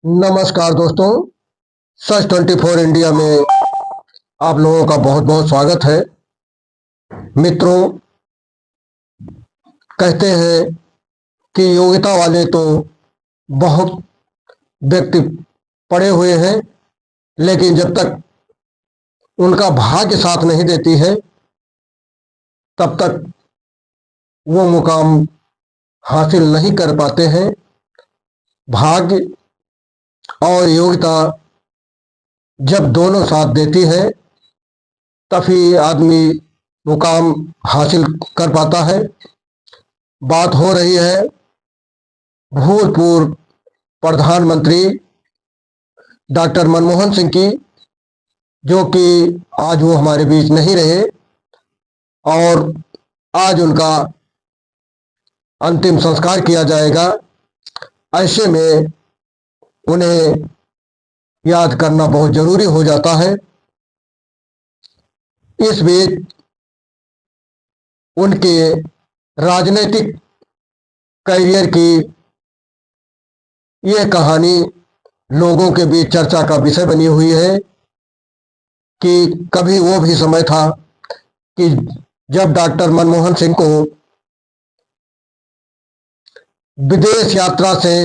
नमस्कार दोस्तों। सच 24 इंडिया में आप लोगों का बहुत बहुत स्वागत है। मित्रों, कहते हैं कि योग्यता वाले तो बहुत व्यक्ति पड़े हुए हैं, लेकिन जब तक उनका भाग्य साथ नहीं देती है तब तक वो मुकाम हासिल नहीं कर पाते हैं। भाग्य और योग्यता जब दोनों साथ देती है तभी आदमी मुकाम हासिल कर पाता है। बात हो रही है भूतपूर्व प्रधानमंत्री डॉक्टर मनमोहन सिंह की, जो कि आज वो हमारे बीच नहीं रहे और आज उनका अंतिम संस्कार किया जाएगा। ऐसे में उन्हें याद करना बहुत जरूरी हो जाता है। इस बीच उनके राजनीतिक करियर की ये कहानी लोगों के बीच चर्चा का विषय बनी हुई है कि कभी वो भी समय था कि जब डॉक्टर मनमोहन सिंह को विदेश यात्रा से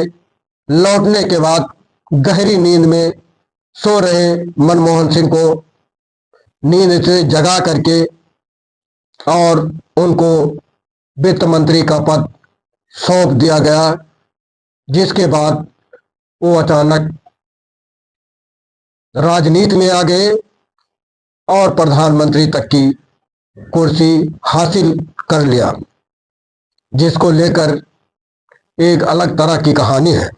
लौटने के बाद गहरी नींद में सो रहे मनमोहन सिंह को नींद से जगा करके और उनको वित्त मंत्री का पद सौंप दिया गया, जिसके बाद वो अचानक राजनीति में आ गए और प्रधानमंत्री तक की कुर्सी हासिल कर लिया, जिसको लेकर एक अलग तरह की कहानी है।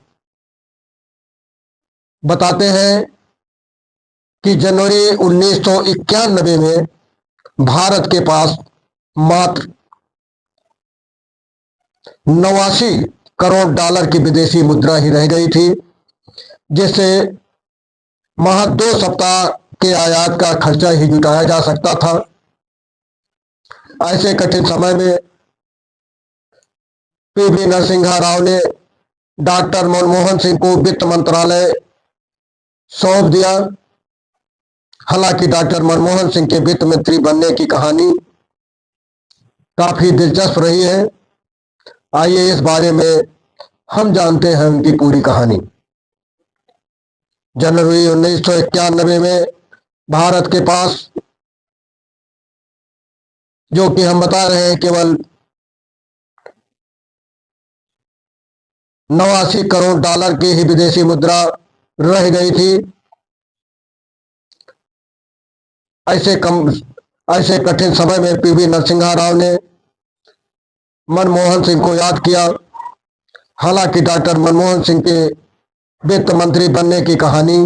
बताते हैं कि जनवरी 1991 में भारत के पास मात्र 89 करोड़ डॉलर की विदेशी मुद्रा ही रह गई थी, जिससे महज 2 सप्ताह के आयात का खर्चा ही जुटाया जा सकता था। ऐसे कठिन समय में पीवी नरसिम्हा राव ने डॉक्टर मनमोहन सिंह को वित्त मंत्रालय सौंप दिया। हालांकि डॉक्टर मनमोहन सिंह के वित्त मंत्री बनने की कहानी काफी दिलचस्प रही है। आइए इस बारे में हम जानते हैं उनकी पूरी कहानी। जनवरी 1991 में भारत के पास, जो कि हम बता रहे हैं, केवल 89 करोड़ डॉलर की ही विदेशी मुद्रा रह गई थी। ऐसे कठिन समय में पीवी नरसिम्हा राव ने मनमोहन सिंह को याद किया। हालांकि डॉक्टर मनमोहन सिंह के वित्त मंत्री बनने की कहानी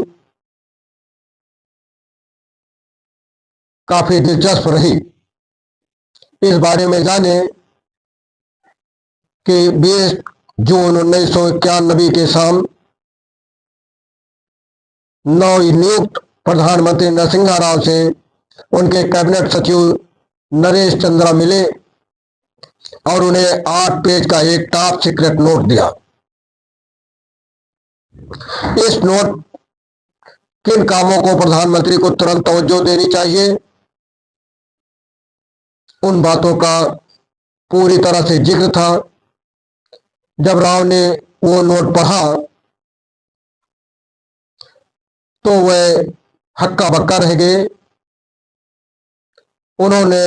काफी दिलचस्प रही। इस बारे में जाने कि 20 जून 1991 के शाम नवनियुक्त प्रधानमंत्री नरसिम्हा राव से उनके कैबिनेट सचिव नरेश चंद्रा मिले और उन्हें 8 पेज का एक टॉप सीक्रेट नोट दिया। इस नोट किन कामों को प्रधानमंत्री को तुरंत तवज्जो देनी चाहिए, उन बातों का पूरी तरह से जिक्र था। जब राव ने वो नोट पढ़ा तो वह हक्का बक्का रह गए। उन्होंने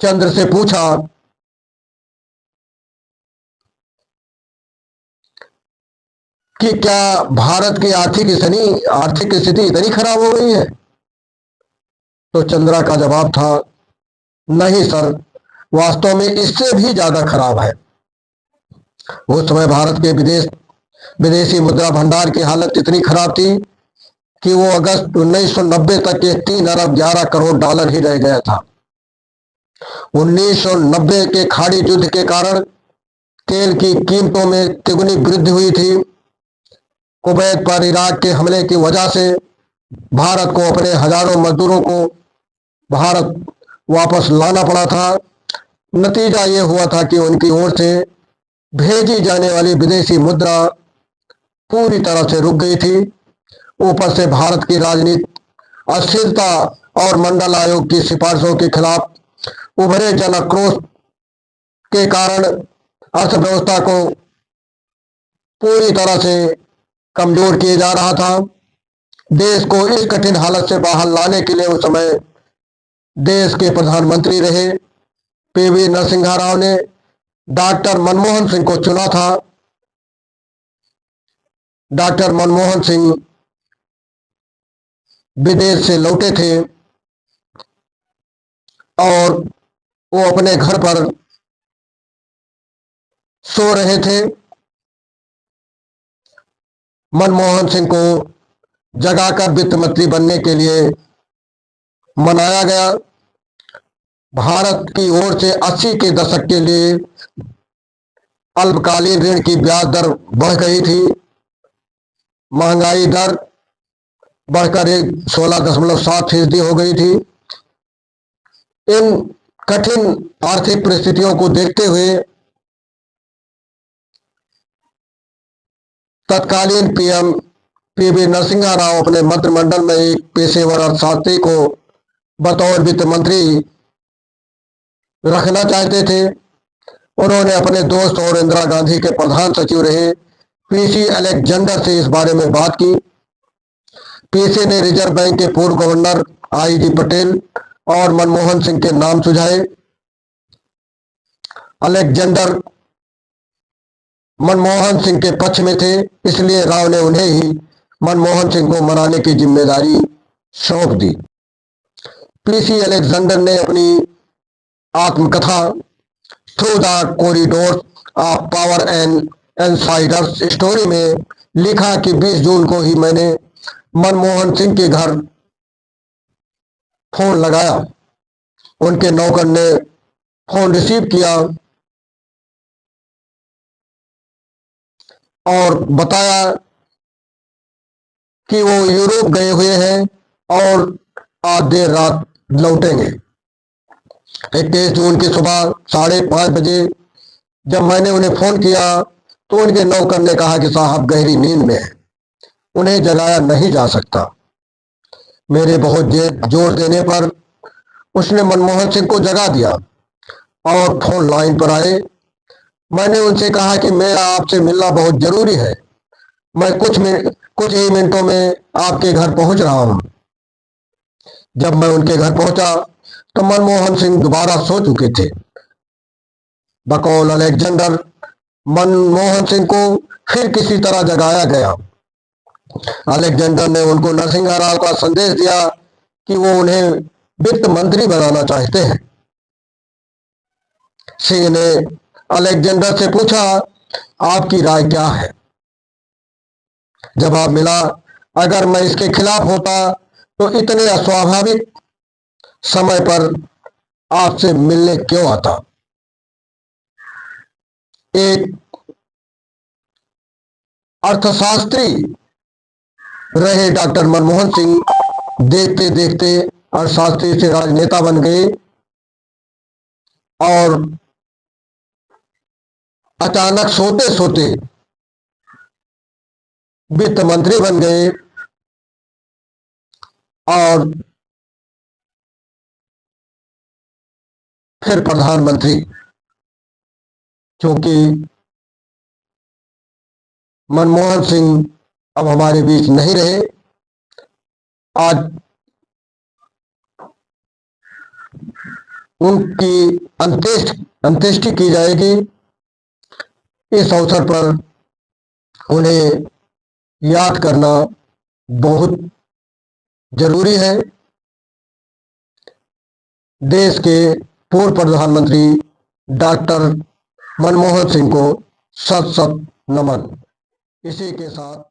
चंद्र से पूछा कि क्या भारत की आर्थिक स्थिति इतनी खराब हो गई है? तो चंद्रा का जवाब था, नहीं सर, वास्तव में इससे भी ज्यादा खराब है। उस समय भारत के विदेशी मुद्रा भंडार की हालत इतनी खराब थी कि वो अगस्त 1990 तक के 3 अरब 11 करोड़ डॉलर ही रह गया था। 1990 के खाड़ी युद्ध के कारण तेल की कीमतों में तिगुनी वृद्धि हुई थी। कुवैत पर इराक के हमले की वजह से भारत को अपने हजारों मजदूरों को भारत वापस लाना पड़ा था। नतीजा ये हुआ था कि उनकी ओर से भेजी जाने वाली विदेशी मुद्रा पूरी तरह से रुक गई थी। ऊपर से भारत की राजनीति अस्थिरता और मंडल आयोग की सिफारिशों के खिलाफ उभरे जन आक्रोश के कारण अर्थव्यवस्था को पूरी तरह से कमजोर किया जा रहा था। देश को इस कठिन हालत से बाहर लाने के लिए उस समय देश के प्रधानमंत्री रहे पीवी नरसिम्हा राव ने डॉक्टर मनमोहन सिंह को चुना था। डॉक्टर मनमोहन सिंह विदेश से लौटे थे और वो अपने घर पर सो रहे थे। मनमोहन सिंह को जगाकर वित्त मंत्री बनने के लिए मनाया गया। भारत की ओर से 80 के दशक के लिए अल्पकालीन ऋण की ब्याज दर बढ़ गई थी। महंगाई दर बढ़कर 16.7% हो गई थी। इन कठिन आर्थिक परिस्थितियों को देखते हुए तत्कालीन पीएम पीवी नरसिम्हा राव अपने मंत्रिमंडल में एक पेशेवर अर्थशास्त्री को बतौर वित्त मंत्री रखना चाहते थे। उन्होंने अपने दोस्त और इंदिरा गांधी के प्रधान सचिव रहे पीसी अलेक्जेंडर से इस बारे में बात की। पीसी ने रिजर्व बैंक के पूर्व गवर्नर आईजी पटेल और मनमोहन सिंह के नाम सुझाए। अलेक्जेंडर मनमोहन सिंह के पक्ष में थे, इसलिए राव ने उन्हें ही मनमोहन सिंह को मनाने की जिम्मेदारी सौंप दी। पीसी अलेक्जेंडर ने अपनी आत्मकथा through the corridor of power and Insiders story में लिखा कि 20 जून को ही मैंने मनमोहन सिंह के घर फोन लगाया। उनके नौकर ने फोन रिसीव किया और बताया कि वो यूरोप गए हुए हैं और आज देर रात लौटेंगे। 21 जून की सुबह 5:30 बजे जब मैंने उन्हें फोन किया तो उनके नौकर ने कहा कि साहब गहरी नींद में है, उन्हें जगाया नहीं जा सकता। मेरे बहुत जोर देने पर उसने मनमोहन सिंह को जगा दिया और फोन लाइन पर आए। मैंने उनसे कहा कि मेरा आपसे मिलना बहुत जरूरी है, मैं कुछ ही मिनटों में आपके घर पहुंच रहा हूं। जब मैं उनके घर पहुंचा तो मनमोहन सिंह दोबारा सो चुके थे। बकौल अलेक्जेंडर मनमोहन सिंह को फिर किसी तरह जगाया गया। अलेक्जेंडर ने उनको नरसिम्हा राव का संदेश दिया कि वो उन्हें वित्त मंत्री बनाना चाहते हैं। सिंह ने अलेक्जेंडर से पूछा, आपकी राय क्या है? जवाब मिला, अगर मैं इसके खिलाफ होता तो इतने अस्वाभाविक समय पर आपसे मिलने क्यों आता। एक अर्थशास्त्री रहे डॉक्टर मनमोहन सिंह देखते देखते अर्थशास्त्री से राजनेता बन गए और अचानक सोते सोते वित्त मंत्री बन गए और फिर प्रधानमंत्री। क्योंकि मनमोहन सिंह अब हमारे बीच नहीं रहे, आज उनकी अंत्येष्टि की जाएगी। इस अवसर पर उन्हें याद करना बहुत जरूरी है। देश के पूर्व प्रधानमंत्री डॉक्टर मनमोहन सिंह को सत सत नमन। इसी के साथ